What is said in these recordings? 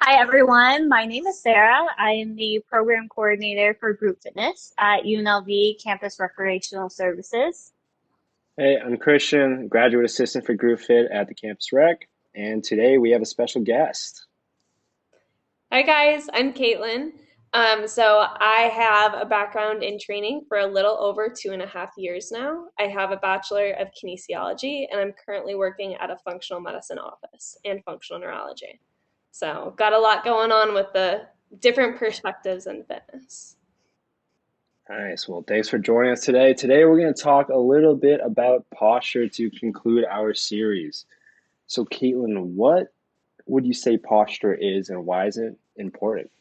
Hi, everyone. My name is Sarah. I am the program coordinator for group fitness at UNLV Campus Recreational Services. Hey, I'm Christian, graduate assistant for Group Fit at the Campus Rec, and today we have a special guest. Hi guys, I'm Katelyn. So I have a background in training for a little over 2.5 years now. I have a Bachelor of Kinesiology, and I'm currently working at a functional medicine office and functional neurology. So got a lot going on with the different perspectives in fitness. Nice. Well, thanks for joining us today. Today we're going to talk a little bit about posture to conclude our series. So, Caitlin, what would you say posture is and why is it important?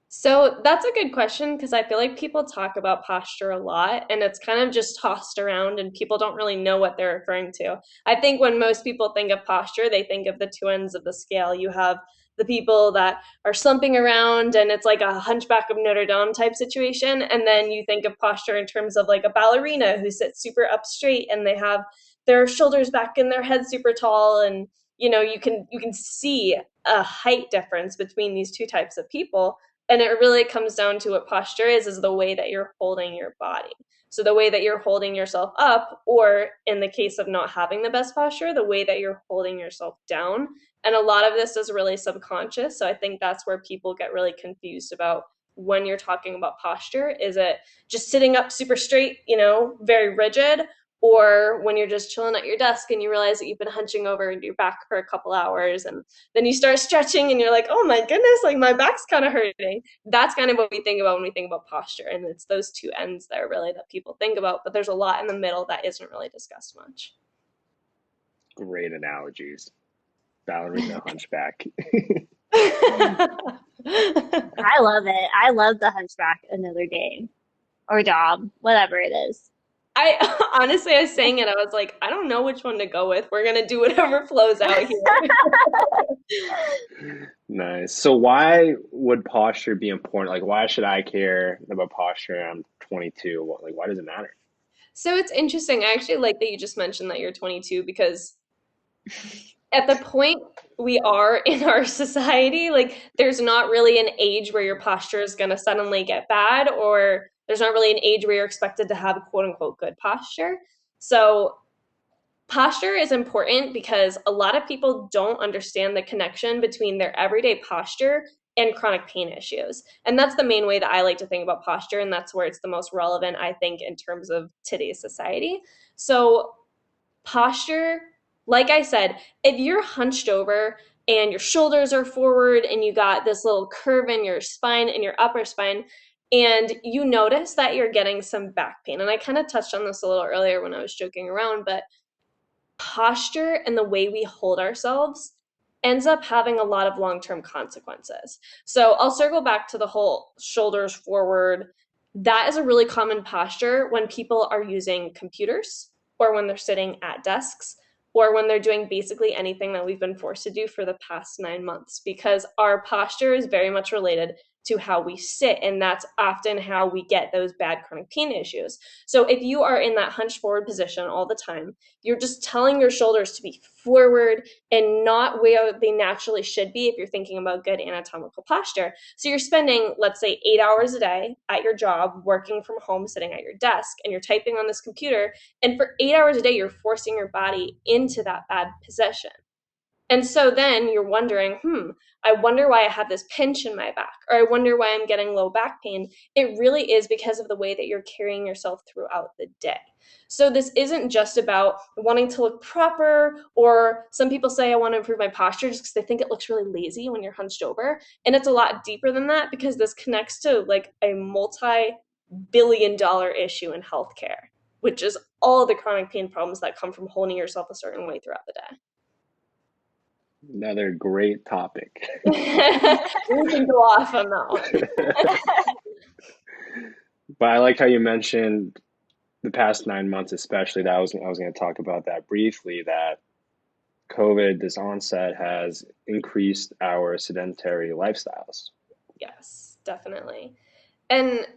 So that's a good question because I feel like people talk about posture a lot and it's kind of just tossed around and people don't really know what they're referring to. I think when most people think of posture, they think of the two ends of the scale. You have the people that are slumping around and it's like a hunchback of Notre Dame type situation. And then you think of posture in terms of like a ballerina who sits super up straight and they have their shoulders back and their head super tall. And you can see a height difference between these two types of people, and it really comes down to what posture is the way that you're holding your body. So the way that you're holding yourself up, or in the case of not having the best posture, the way that you're holding yourself down. And a lot of this is really subconscious. So I think that's where people get really confused about when you're talking about posture. Is it just sitting up super straight, very rigid? Or when you're just chilling at your desk and you realize that you've been hunching over your back for a couple hours and then you start stretching and you're like, oh my goodness, like my back's kind of hurting. That's kind of what we think about when we think about posture. And it's those two ends there really that people think about, but there's a lot in the middle that isn't really discussed much. Great analogies. Ballerina, hunchback. I love it. I love the Hunchback of Notre Dame or Job, whatever it is. I honestly, I was saying it, I was like, I don't know which one to go with. We're going to do whatever flows out here. Nice. So, why would posture be important? Like, why should I care about posture? I'm 22. Why does it matter? So it's interesting. I actually like that you just mentioned that you're 22 because at the point we are in our society, like there's not really an age where your posture is going to suddenly get bad, or there's not really an age where you're expected to have quote unquote good posture. So posture is important because a lot of people don't understand the connection between their everyday posture and chronic pain issues. And that's the main way that I like to think about posture. And that's where it's the most relevant, I think, in terms of today's society. So posture, like I said, if you're hunched over and your shoulders are forward and you got this little curve in your spine and your upper spine, and you notice that you're getting some back pain. And I kind of touched on this a little earlier when I was joking around, but posture and the way we hold ourselves ends up having a lot of long-term consequences. So I'll circle back to the whole shoulders forward. That is a really common posture when people are using computers or when they're sitting at desks or when they're doing basically anything that we've been forced to do for the past 9 months, because our posture is very much related to how we sit, and that's often how we get those bad chronic pain issues. So if you are in that hunched forward position all the time, you're just telling your shoulders to be forward and not where they naturally should be if you're thinking about good anatomical posture. So you're spending, let's say, 8 hours a day at your job, working from home, sitting at your desk, and you're typing on this computer. And for 8 hours a day, you're forcing your body into that bad position. And so then you're wondering, I wonder why I have this pinch in my back, or I wonder why I'm getting low back pain. It really is because of the way that you're carrying yourself throughout the day. So this isn't just about wanting to look proper, or some people say, I want to improve my posture just because they think it looks really lazy when you're hunched over. And it's a lot deeper than that because this connects to like a multi-billion-dollar issue in healthcare, which is all the chronic pain problems that come from holding yourself a certain way throughout the day. Another great topic. We can go off on that one. But I like how you mentioned the past 9 months, especially. That I was going to talk about that briefly. That COVID, this onset, has increased our sedentary lifestyles. Yes, definitely. And,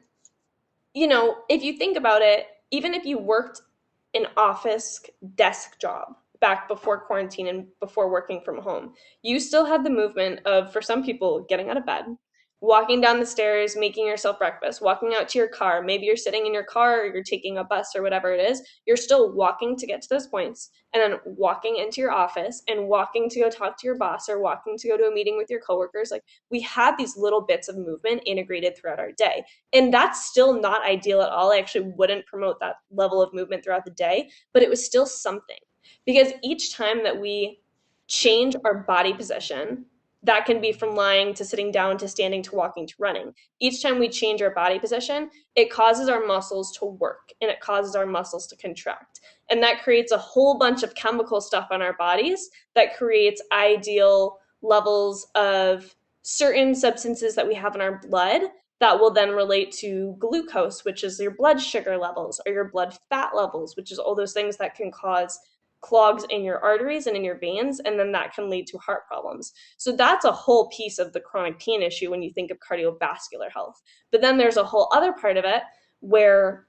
if you think about it, even if you worked an office desk job, back before quarantine and before working from home, you still had the movement of, for some people, getting out of bed, walking down the stairs, making yourself breakfast, walking out to your car. Maybe you're sitting in your car or you're taking a bus or whatever it is. You're still walking to get to those points, and then walking into your office and walking to go talk to your boss or walking to go to a meeting with your coworkers. Like, we had these little bits of movement integrated throughout our day. And that's still not ideal at all. I actually wouldn't promote that level of movement throughout the day, but it was still something. Because each time that we change our body position, that can be from lying to sitting down to standing to walking to running. Each time we change our body position, it causes our muscles to work and it causes our muscles to contract. And that creates a whole bunch of chemical stuff on our bodies that creates ideal levels of certain substances that we have in our blood that will then relate to glucose, which is your blood sugar levels, or your blood fat levels, which is all those things that can cause clogs in your arteries and in your veins, and then that can lead to heart problems. So that's a whole piece of the chronic pain issue when you think of cardiovascular health. But then there's a whole other part of it where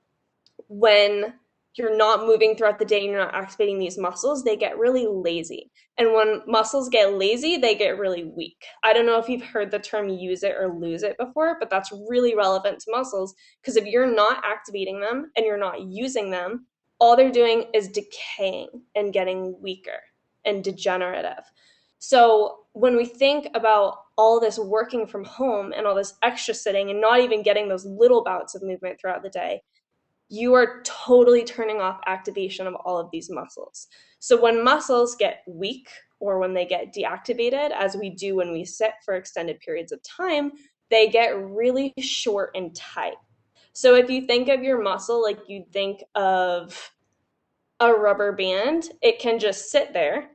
when you're not moving throughout the day and you're not activating these muscles, they get really lazy. And when muscles get lazy, they get really weak. I don't know if you've heard the term use it or lose it before, but that's really relevant to muscles, because if you're not activating them and you're not using them, all they're doing is decaying and getting weaker and degenerative. So when we think about all this working from home and all this extra sitting and not even getting those little bouts of movement throughout the day, you are totally turning off activation of all of these muscles. So when muscles get weak or when they get deactivated, as we do when we sit for extended periods of time, they get really short and tight. So if you think of your muscle like you'd think of a rubber band, it can just sit there.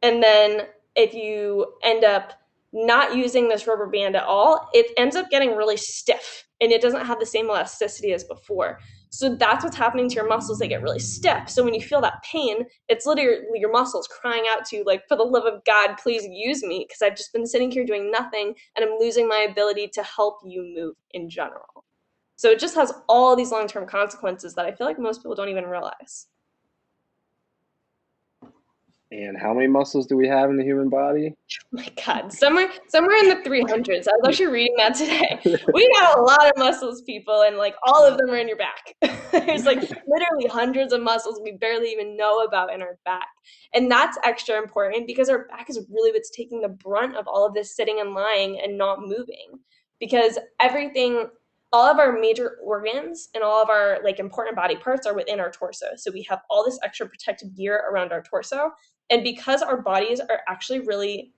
And then if you end up not using this rubber band at all, it ends up getting really stiff and it doesn't have the same elasticity as before. So that's what's happening to your muscles. They get really stiff. So when you feel that pain, it's literally your muscles crying out to you, like, for the love of God, please use me, because I've just been sitting here doing nothing and I'm losing my ability to help you move in general. So it just has all these long-term consequences that I feel like most people don't even realize. And how many muscles do we have in the human body? Oh my God, somewhere in the 300s. I was actually reading that today. We got a lot of muscles, people, and like all of them are in your back. There's like literally hundreds of muscles we barely even know about in our back. And that's extra important because our back is really what's taking the brunt of all of this sitting and lying and not moving. Because everything, all of our major organs and all of our like important body parts are within our torso. So we have all this extra protective gear around our torso. And because our bodies are actually really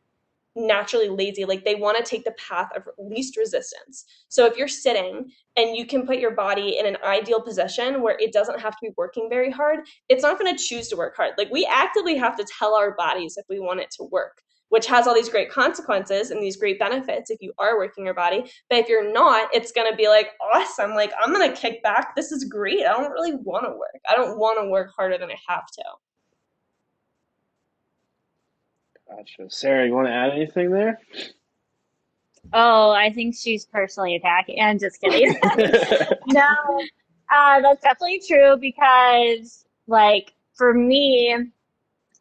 naturally lazy, like they want to take the path of least resistance. So if you're sitting and you can put your body in an ideal position where it doesn't have to be working very hard, it's not going to choose to work hard. Like we actively have to tell our bodies if we want it to work, which has all these great consequences and these great benefits if you are working your body. But if you're not, it's going to be like, awesome, like I'm going to kick back. This is great. I don't really want to work. I don't want to work harder than I have to. Gotcha. Sarah, you want to add anything there? Oh, I think she's personally attacking. I'm just kidding. No, that's definitely true because, like, for me,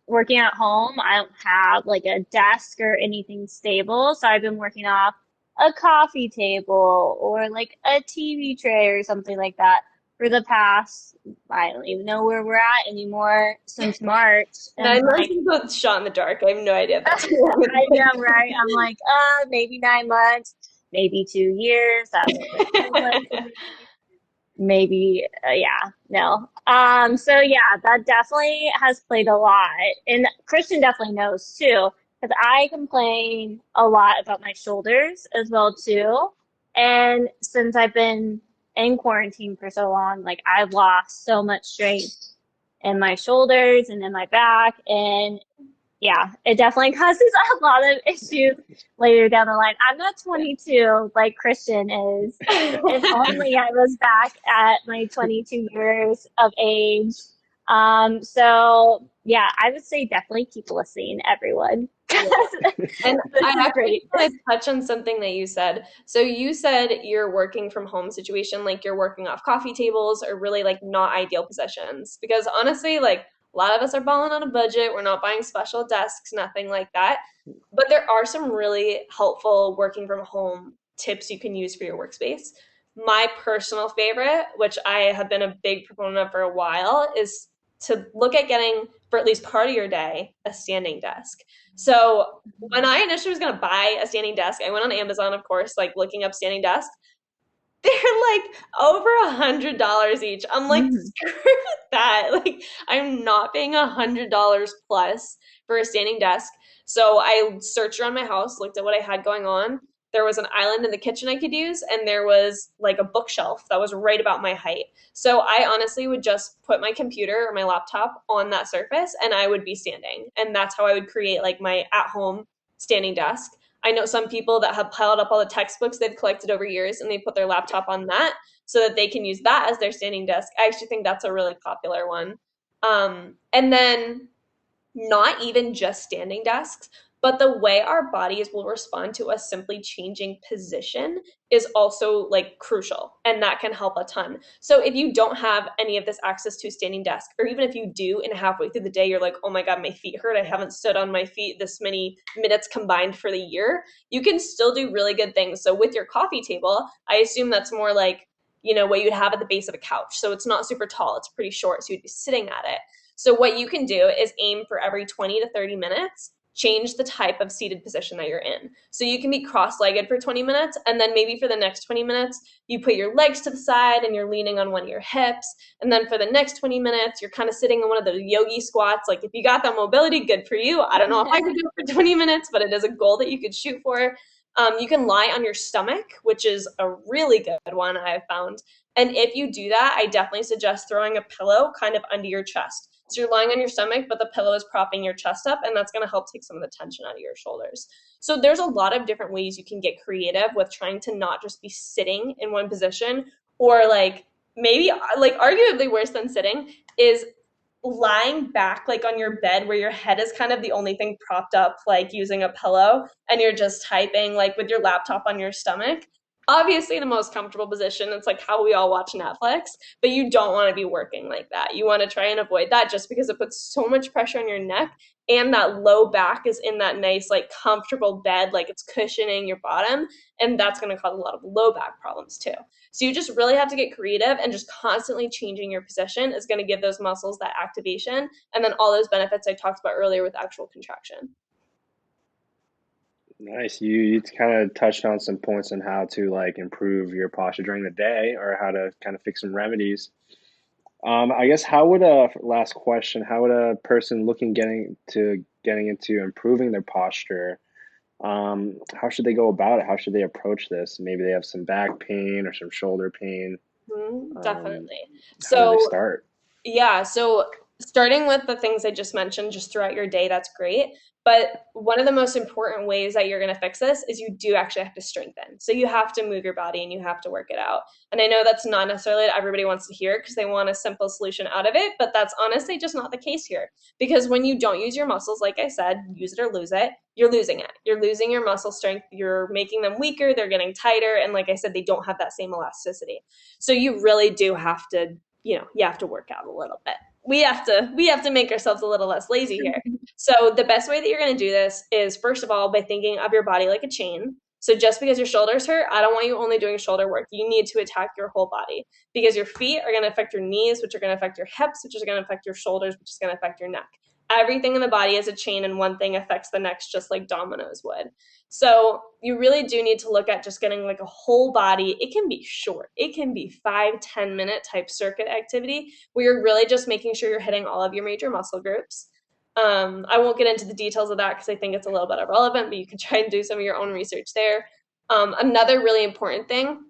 working at home, I don't have like a desk or anything stable. So I've been working off a coffee table or like a TV tray or something like that for the past, I don't even know where we're at anymore since March. And 9 months is a shot in the dark. I have no idea if that's I know, right? I'm like, maybe 9 months, maybe 2 years. That's what it feels like to me. Maybe, yeah, no. So yeah, that definitely has played a lot. And Christian definitely knows too, because I complain a lot about my shoulders as well too. And since I've been in quarantine for so long, like I've lost so much strength in my shoulders and in my back. And yeah, it definitely causes a lot of issues later down the line. I'm not 22 like Christian is. If only I was back at my 22 years of age. So yeah, I would say definitely keep listening, everyone. And I actually want to touch on something that you said. So you said your working from home situation, like you're working off coffee tables or really like not ideal positions. Because honestly, like A lot of us are balling on a budget. We're not buying special desks, nothing like that. But there are some really helpful working from home tips you can use for your workspace. My personal favorite, which I have been a big proponent of for a while, is to look at getting, for at least part of your day, a standing desk. So when I initially was going to buy a standing desk, I went on Amazon, of course, like looking up standing desks. They're like over $100 each. I'm like, Mhm. screw that. Like, I'm not paying $100 plus for a standing desk. So I searched around my house, looked at what I had going on. There was an island in the kitchen I could use, and there was like a bookshelf that was right about my height. So I honestly would just put my computer or my laptop on that surface and I would be standing. And that's how I would create like my at home standing desk. I know some people that have piled up all the textbooks they've collected over years and they put their laptop on that so that they can use that as their standing desk. I actually think that's a really popular one. And then not even just standing desks, but the way our bodies will respond to us simply changing position is also like crucial, and that can help a ton. So if you don't have any of this access to a standing desk, or even if you do and halfway through the day you're like, oh my god, my feet hurt, I haven't stood on my feet this many minutes combined for the year, you can still do really good things. So with your coffee table, I assume that's more like, what you'd have at the base of a couch. So it's not super tall, it's pretty short, so you'd be sitting at it. So what you can do is aim for every 20 to 30 minutes, change the type of seated position that you're in. So you can be cross-legged for 20 minutes, and then maybe for the next 20 minutes, you put your legs to the side and you're leaning on one of your hips. And then for the next 20 minutes, you're kind of sitting in one of the yogi squats. Like if you got that mobility, good for you. I don't know if I could do it for 20 minutes, but it is a goal that you could shoot for. You can lie on your stomach, which is a really good one I've found. And if you do that, I definitely suggest throwing a pillow kind of under your chest. So you're lying on your stomach, but the pillow is propping your chest up, and that's going to help take some of the tension out of your shoulders. So there's a lot of different ways you can get creative with trying to not just be sitting in one position, or like maybe like arguably worse than sitting is lying back like on your bed where your head is kind of the only thing propped up, like using a pillow, and you're just typing like with your laptop on your stomach. Obviously the most comfortable position, it's like how we all watch Netflix, but you don't want to be working like that. You want to try and avoid that just because it puts so much pressure on your neck, and that low back is in that nice like comfortable bed, like it's cushioning your bottom, and that's going to cause a lot of low back problems too. So you just really have to get creative, and just constantly changing your position is going to give those muscles that activation, and then all those benefits I talked about earlier with actual contraction. Nice. You kind of touched on some points on how to like improve your posture during the day or how to kind of fix some remedies. I guess how would a last question, how would a person looking getting into improving their posture, how should they go about it? How should they approach this? Maybe they have some back pain or some shoulder pain. Um, Definitely. how do they So start? yeah, so starting with the things I just mentioned just throughout your day, that's great. But one of the most important ways that you're going to fix this is you do actually have to strengthen. So you have to move your body and you have to work it out. And I know that's not necessarily what everybody wants to hear because they want a simple solution out of it, but that's honestly just not the case here. Because when you don't use your muscles, like I said, use it or lose it, you're losing it. You're losing your muscle strength. You're making them weaker. They're getting tighter. And like I said, they don't have that same elasticity. So you really do have to, you have to work out a little bit. We have to make ourselves a little less lazy here. So the best way that you're going to do this is, first of all, by thinking of your body like a chain. So just because your shoulders hurt, I don't want you only doing shoulder work. You need to attack your whole body, because your feet are going to affect your knees, which are going to affect your hips, which is going to affect your shoulders, which is going to affect your neck. Everything in the body is a chain, and one thing affects the next, just like dominoes would. So you really do need to look at just getting like a whole body. It can be short. It can be 5-10 minute type circuit activity where you're really just making sure you're hitting all of your major muscle groups. I won't get into the details of that because I think it's a little bit irrelevant, but you can try and do some of your own research there. Another really important thing,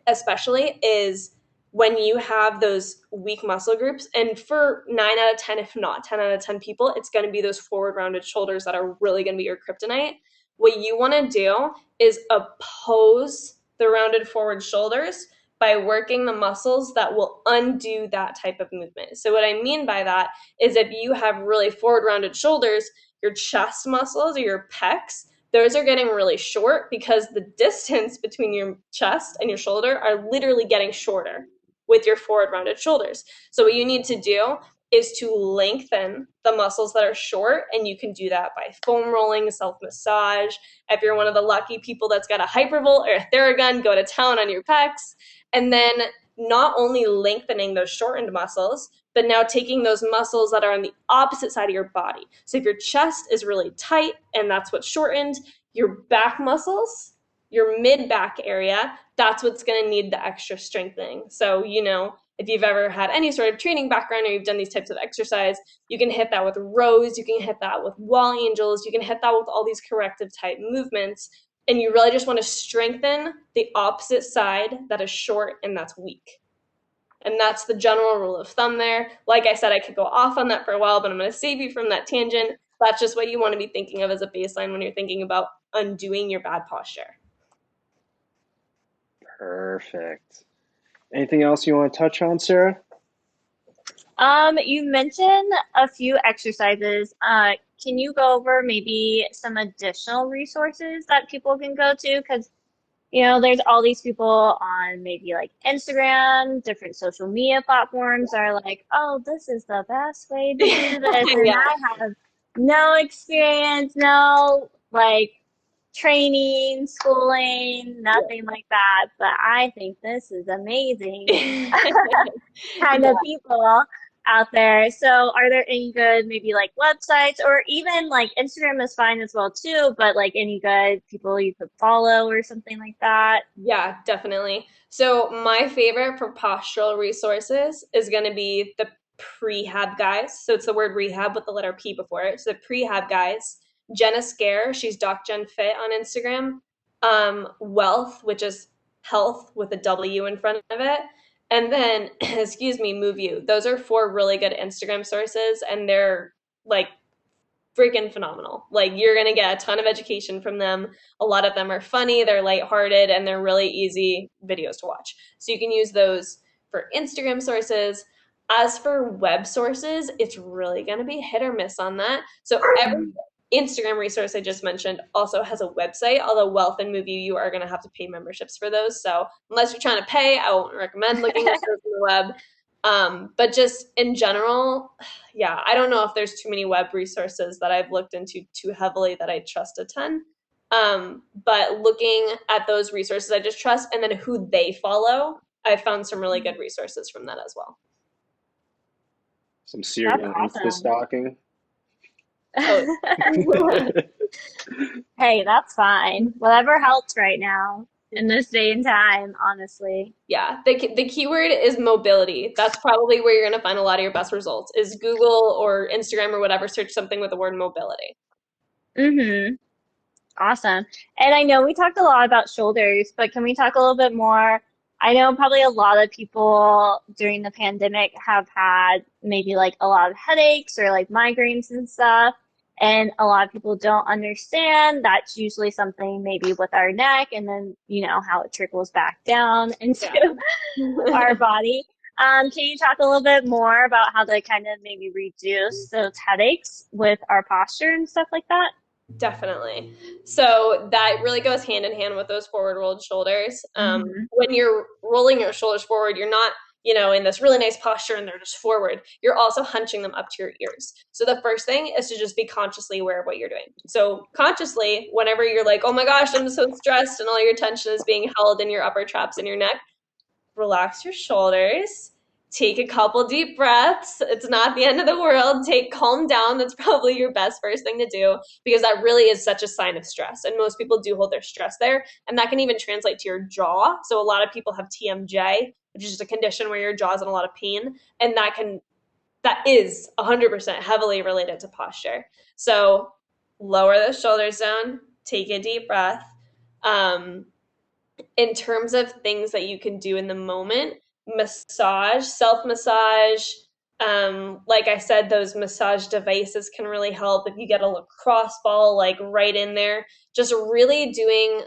especially, is when you have those weak muscle groups, and for 9 out of 10, if not 10 out of 10 people, it's going to be those forward rounded shoulders that are really going to be your kryptonite. What you want to do is oppose the rounded forward shoulders by working the muscles that will undo that type of movement. So what I mean by that is, if you have really forward rounded shoulders, your chest muscles or your pecs, those are getting really short because the distance between your chest and your shoulder are literally getting shorter with your forward rounded shoulders. So what you need to do is to lengthen the muscles that are short, and you can do that by foam rolling, self-massage. If you're one of the lucky people that's got a hypervolt or a Theragun, go to town on your pecs. And then not only lengthening those shortened muscles, but now taking those muscles that are on the opposite side of your body. So if your chest is really tight and that's what's shortened, your back muscles, your mid-back area, that's what's going to need the extra strengthening. So, if you've ever had any sort of training background or you've done these types of exercise, you can hit that with rows, you can hit that with wall angels, you can hit that with all these corrective type movements. And you really just want to strengthen the opposite side that is short and that's weak. And that's the general rule of thumb there. Like I said, I could go off on that for a while, but I'm going to save you from that tangent. That's just what you want to be thinking of as a baseline when you're thinking about undoing your bad posture. Perfect. Anything else you want to touch on, Sarah? You mentioned a few exercises. Can you go over maybe some additional resources that people can go to? Because, there's all these people on maybe like Instagram, different social media platforms are like, oh, this is the best way to do this. And Yeah. I have no experience, no like training, schooling, nothing like that. But I think this is amazing kind of people out there. So are there any good maybe like websites, or even like Instagram is fine as well too, but like any good people you could follow or something like that? Yeah, definitely. So my favorite for postural resources is going to be the prehab guys. So it's the word rehab with the letter P before it. So the prehab guys. Jenna Scare, she's Doc Jen Fit on Instagram. Wealth, which is health with a W in front of it. And then, excuse me, Move You. Those are 4 really good Instagram sources, and they're like freaking phenomenal. Like, you're going to get a ton of education from them. A lot of them are funny, they're lighthearted, and they're really easy videos to watch. So you can use those for Instagram sources. As for web sources, it's really going to be hit or miss on that. So every Instagram resource I just mentioned also has a website, although Wealth and Move You, you are going to have to pay memberships for those. So unless you're trying to pay, I won't recommend looking at those on the web. But just in general, yeah, I don't know if there's too many web resources that I've looked into too heavily that I trust a ton. But looking at those resources I just trust, and then who they follow, I found some really good resources from that as well. Some serial That's Insta awesome. stalking. Hey, that's fine. Whatever helps right now in this day and time, honestly. Yeah, the keyword is mobility. That's probably where you're going to find a lot of your best results is Google or Instagram or whatever, search something with the word mobility. Mm-hmm. Awesome. And I know we talked a lot about shoulders, but can we talk a little bit more? I know probably a lot of people during the pandemic have had maybe like a lot of headaches or like migraines and stuff. And a lot of people don't understand that's usually something maybe with our neck, and then, how it trickles back down into our body. Can you talk a little bit more about how to kind of maybe reduce those headaches with our posture and stuff like that? Definitely. So that really goes hand in hand with those forward rolled shoulders. When you're rolling your shoulders forward, you're not, in this really nice posture and they're just forward. You're also hunching them up to your ears. So the first thing is to just be consciously aware of what you're doing. So consciously, whenever you're like, oh my gosh, I'm so stressed and all your tension is being held in your upper traps and your neck, relax your shoulders. Take a couple deep breaths. It's not the end of the world. Calm down. That's probably your best first thing to do, because that really is such a sign of stress. And most people do hold their stress there. And that can even translate to your jaw. So a lot of people have TMJ, which is just a condition where your jaw's in a lot of pain. And that is 100% heavily related to posture. So lower the shoulders down, take a deep breath. In terms of things that you can do in the moment, massage, self-massage. Like I said, those massage devices can really help. If you get a lacrosse ball like right in there, just really doing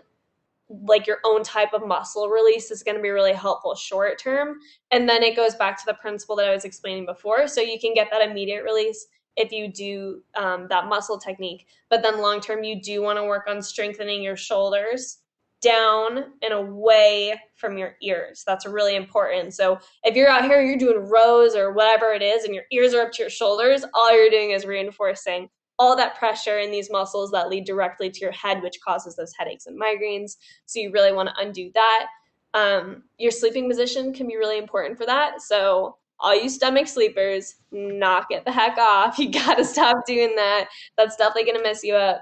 like your own type of muscle release is going to be really helpful short term. And then it goes back to the principle that I was explaining before. So you can get that immediate release if you do that muscle technique. But then long term, you do want to work on strengthening your shoulders down and away from your ears. That's really important. So if you're out here, you're doing rows or whatever it is, and your ears are up to your shoulders, all you're doing is reinforcing all that pressure in these muscles that lead directly to your head, which causes those headaches and migraines. So you really want to undo that. Your sleeping position can be really important for that. So all you stomach sleepers, knock it the heck off. You got to stop doing that. That's definitely going to mess you up.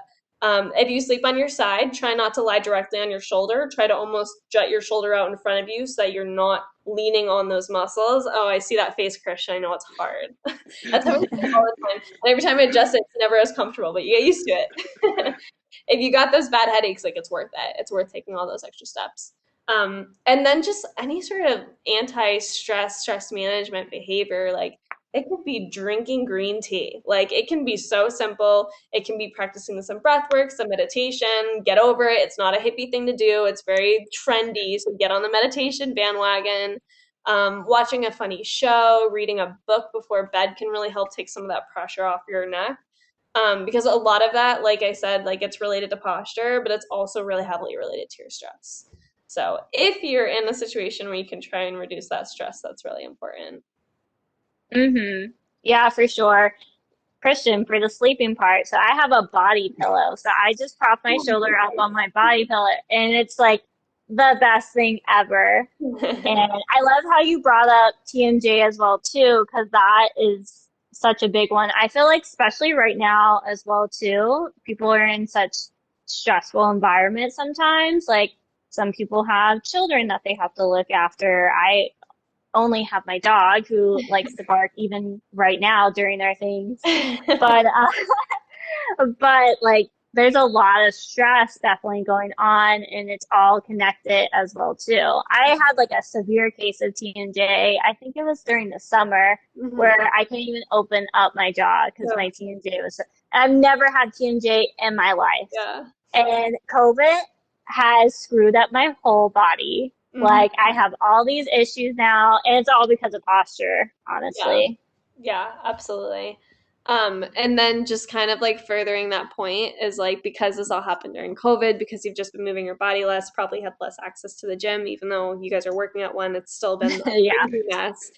If you sleep on your side, try not to lie directly on your shoulder. Try to almost jut your shoulder out in front of you so that you're not leaning on those muscles. Oh, I see that face, Christian. I know it's hard. That's how we do it all the time. And every time I adjust it, it's never as comfortable, but you get used to it. If you got those bad headaches, like, it's worth it. It's worth taking all those extra steps. And then just any sort of anti-stress, stress management behavior, like it could be drinking green tea. Like, it can be so simple. It can be practicing some breath work, some meditation. Get over it. It's not a hippie thing to do. It's very trendy. So get on the meditation bandwagon. Watching a funny show, reading a book before bed can really help take some of that pressure off your neck. Because a lot of that, like I said, like, it's related to posture, but it's also really heavily related to your stress. So if you're in a situation where you can try and reduce that stress, that's really important. Yeah, for sure. Christian, for the sleeping part, so I have a body pillow. So I just prop my shoulder up on my body pillow, and it's like the best thing ever. And I love how you brought up TMJ as well too, because that is such a big one. I feel like especially right now as well too, people are in such stressful environments sometimes. Like, some people have children that they have to look after. I only have my dog who likes to bark even right now during our things. But but like, there's a lot of stress definitely going on, and it's all connected as well too. I had like a severe case of TMJ. I think it was during the summer where I couldn't even open up my jaw because my TMJ was. I've never had TMJ in my life, and COVID has screwed up my whole body. Like, I have all these issues now, and it's all because of posture, honestly. Yeah, absolutely. And then just kind of like furthering that point is like, because this all happened during COVID, because you've just been moving your body less, probably had less access to the gym, even though you guys are working at one, it's still been a mess.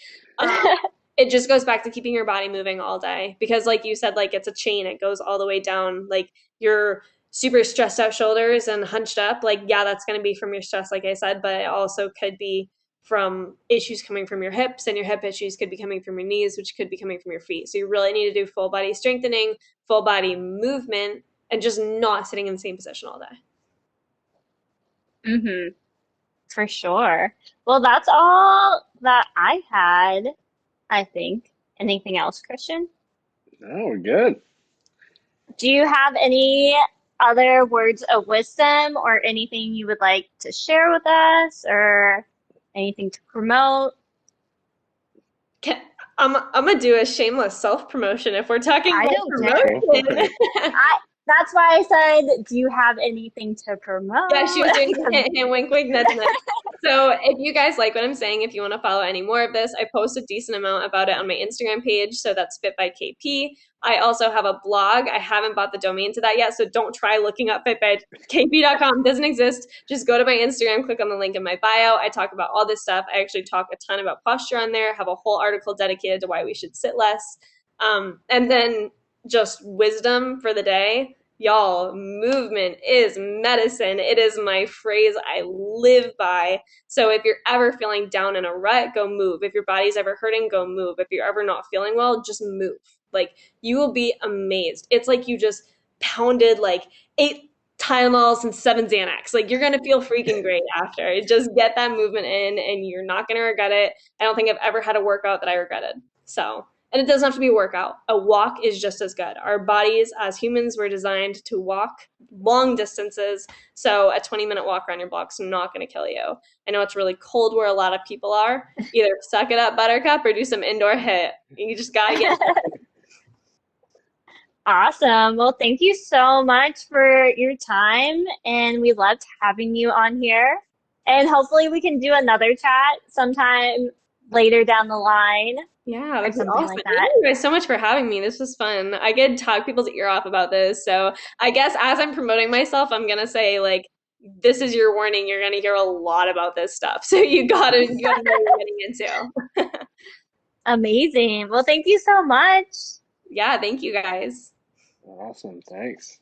It just goes back to keeping your body moving all day, because like you said, like, it's a chain. It goes all the way down. Like, your super stressed out shoulders and hunched up, like, yeah, that's going to be from your stress, like I said, but it also could be from issues coming from your hips, and your hip issues could be coming from your knees, which could be coming from your feet. So you really need to do full body strengthening, full body movement, and just not sitting in the same position all day. For sure. Well, that's all that I had, I think. Anything else, Christian? No, we're good. Do you have any other words of wisdom or anything you would like to share with us, or anything to promote? I'm gonna do a shameless self-promotion if we're talking about promotion. That's why I said, do you have anything to promote? Yeah, she was doing hand wink wink nudge nudge. So if you guys like what I'm saying, if you want to follow any more of this, I post a decent amount about it on my Instagram page. So that's Fit by KP. I also have a blog. I haven't bought the domain to that yet, so don't try looking up fitbykp.com. It doesn't exist. Just go to my Instagram, click on the link in my bio. I talk about all this stuff. I actually talk a ton about posture on there. Have a whole article dedicated to why we should sit less. And then just wisdom for the day. Y'all, movement is medicine. It is my phrase I live by. So if you're ever feeling down in a rut, go move. If your body's ever hurting, go move. If you're ever not feeling well, just move. Like, you will be amazed. It's like you just pounded like 8 Tylenols and 7 Xanax. Like, you're going to feel freaking great after. Just get that movement in, and you're not going to regret it. I don't think I've ever had a workout that I regretted. So, and it doesn't have to be a workout. A walk is just as good. Our bodies as humans were designed to walk long distances. So a 20-minute walk around your block is not going to kill you. I know it's really cold where a lot of people are. Either suck it up, buttercup, or do some indoor HIIT. You just got to get Awesome. Well, thank you so much for your time, and we loved having you on here. And hopefully we can do another chat sometime later down the line. Yeah, that's something awesome. like that. Thank you guys so much for having me. This was fun. I could talk people's ear off about this. So I guess as I'm promoting myself, I'm going to say, like, this is your warning. You're going to hear a lot about this stuff. So you gotta know what you're getting into. Amazing. Well, thank you so much. Yeah, thank you guys. Awesome. Thanks.